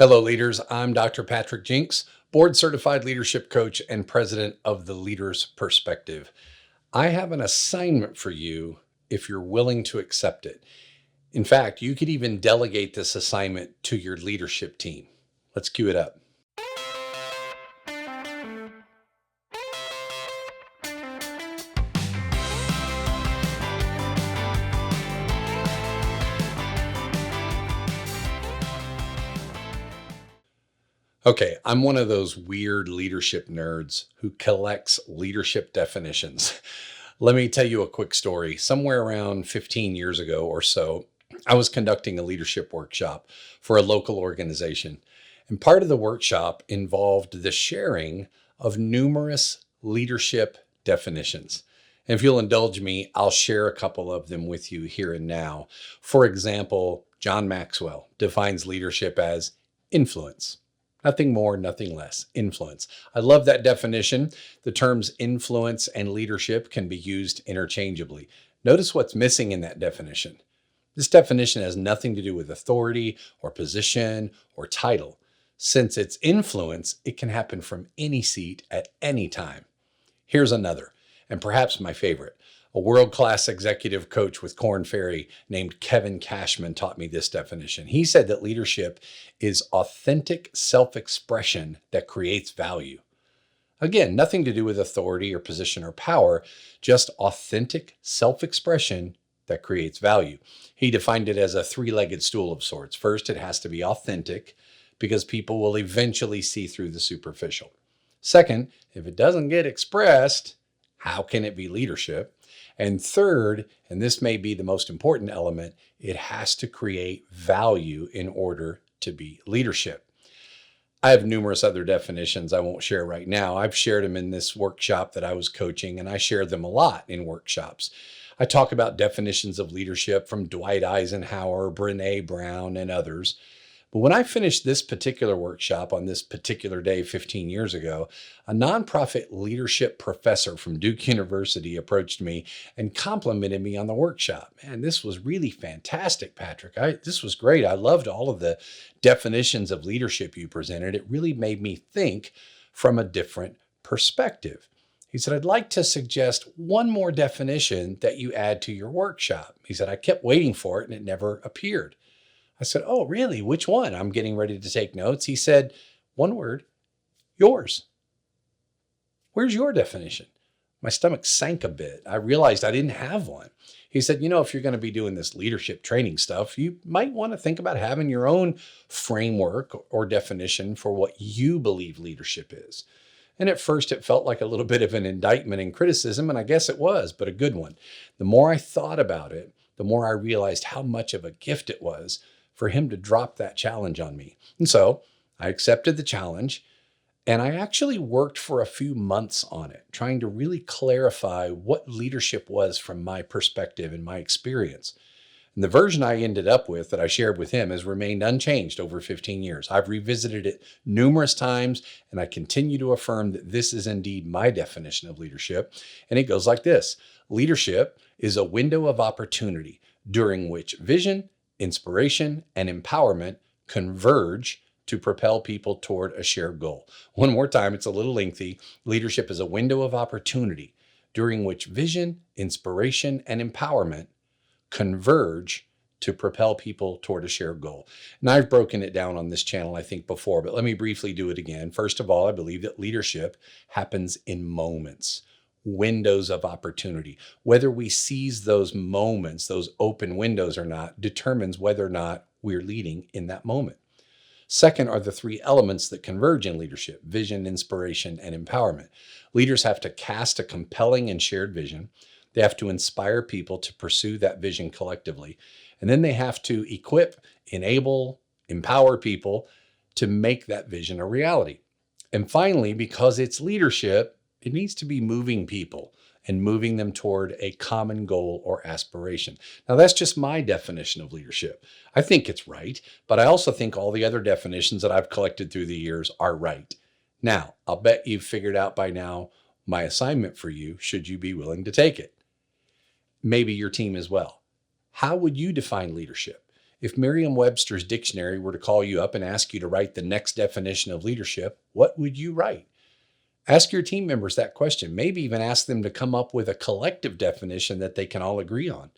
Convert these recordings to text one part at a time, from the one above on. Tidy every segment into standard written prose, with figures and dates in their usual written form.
Hello, leaders. I'm Dr. Patrick Jinks, board certified leadership coach and president of the Leader's Perspective. I have an assignment for you if you're willing to accept it. In fact, you could even delegate this assignment to your leadership team. Let's cue it up. Okay, I'm one of those weird leadership nerds who collects leadership definitions. Let me tell you a quick story. Somewhere around 15 years ago or so, I was conducting a leadership workshop for a local organization. And part of the workshop involved the sharing of numerous leadership definitions. And if you'll indulge me, I'll share a couple of them with you here and now. For example, John Maxwell defines leadership as influence. Nothing more, nothing less. Influence. I love that definition. The terms influence and leadership can be used interchangeably. Notice what's missing in that definition. This definition has nothing to do with authority or position or title. Since it's influence, it can happen from any seat at any time. Here's another, and perhaps my favorite. A world-class executive coach with Korn Ferry named Kevin Cashman taught me this definition. He said that leadership is authentic self-expression that creates value. Again, nothing to do with authority or position or power, just authentic self-expression that creates value. He defined it as a three-legged stool of sorts. First, it has to be authentic because people will eventually see through the superficial. Second, if it doesn't get expressed, how can it be leadership? And third, and this may be the most important element, it has to create value in order to be leadership. I have numerous other definitions I won't share right now. I've shared them in this workshop that I was coaching, and I share them a lot in workshops. I talk about definitions of leadership from Dwight Eisenhower, Brené Brown, and others. But when I finished this particular workshop on this particular day 15 years ago, a nonprofit leadership professor from Duke University approached me and complimented me on the workshop. Man, this was really fantastic, Patrick. This was great. I loved all of the definitions of leadership you presented. It really made me think from a different perspective. He said, I'd like to suggest one more definition that you add to your workshop. He said, I kept waiting for it and it never appeared. I said, oh, really? Which one? I'm getting ready to take notes. He said, one word, yours. Where's your definition? My stomach sank a bit. I realized I didn't have one. He said, if you're going to be doing this leadership training stuff, you might want to think about having your own framework or definition for what you believe leadership is. And at first it felt like a little bit of an indictment and criticism, and I guess it was, but a good one. The more I thought about it, the more I realized how much of a gift it was for him to drop that challenge on me. And so I accepted the challenge, and I actually worked for a few months on it, trying to really clarify what leadership was from my perspective and my experience. And the version I ended up with that I shared with him has remained unchanged over 15 years. I've revisited it numerous times, and I continue to affirm that this is indeed my definition of leadership. And it goes like this. Leadership is a window of opportunity during which vision, inspiration, and empowerment converge to propel people toward a shared goal. One more time, it's a little lengthy. Leadership is a window of opportunity during which vision, inspiration, and empowerment converge to propel people toward a shared goal. And I've broken it down on this channel, I think, before, but let me briefly do it again. First of all, I believe that leadership happens in moments. Windows of opportunity. Whether we seize those moments, those open windows or not, determines whether or not we're leading in that moment. Second are the three elements that converge in leadership: vision, inspiration, and empowerment. Leaders have to cast a compelling and shared vision. They have to inspire people to pursue that vision collectively. And then they have to equip, enable, empower people to make that vision a reality. And finally, because it's leadership, it needs to be moving people and moving them toward a common goal or aspiration. Now, that's just my definition of leadership. I think it's right, but I also think all the other definitions that I've collected through the years are right. Now, I'll bet you've figured out by now my assignment for you, should you be willing to take it. Maybe your team as well. How would you define leadership? If Merriam-Webster's dictionary were to call you up and ask you to write the next definition of leadership, what would you write? Ask your team members that question. Maybe even ask them to come up with a collective definition that they can all agree on.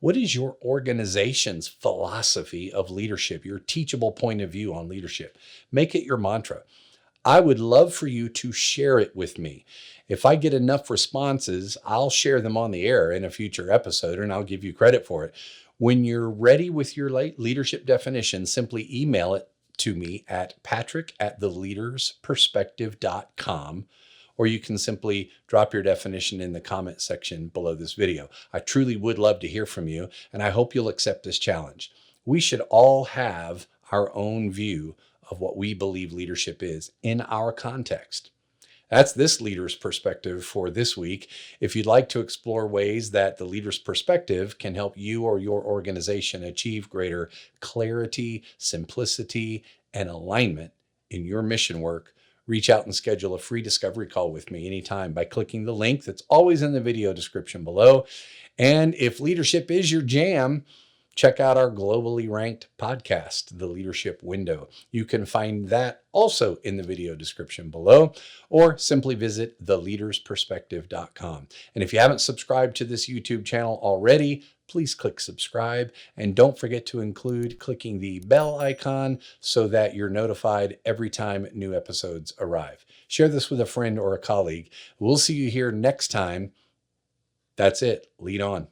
What is your organization's philosophy of leadership, your teachable point of view on leadership? Make it your mantra. I would love for you to share it with me. If I get enough responses, I'll share them on the air in a future episode and I'll give you credit for it. When you're ready with your leadership definition, simply email it to me at patrick@theleadersperspective.com, or you can simply drop your definition in the comment section below this video. I truly would love to hear from you, and I hope you'll accept this challenge. We should all have our own view of what we believe leadership is in our context. That's this leader's perspective for this week. If you'd like to explore ways that the leader's perspective can help you or your organization achieve greater clarity, simplicity, and alignment in your mission work, reach out and schedule a free discovery call with me anytime by clicking the link that's always in the video description below. And if leadership is your jam, check out our globally ranked podcast, The Leadership Window. You can find that also in the video description below, or simply visit theleadersperspective.com. And if you haven't subscribed to this YouTube channel already, please click subscribe, and don't forget to include clicking the bell icon so that you're notified every time new episodes arrive. Share this with a friend or a colleague. We'll see you here next time. That's it. Lead on.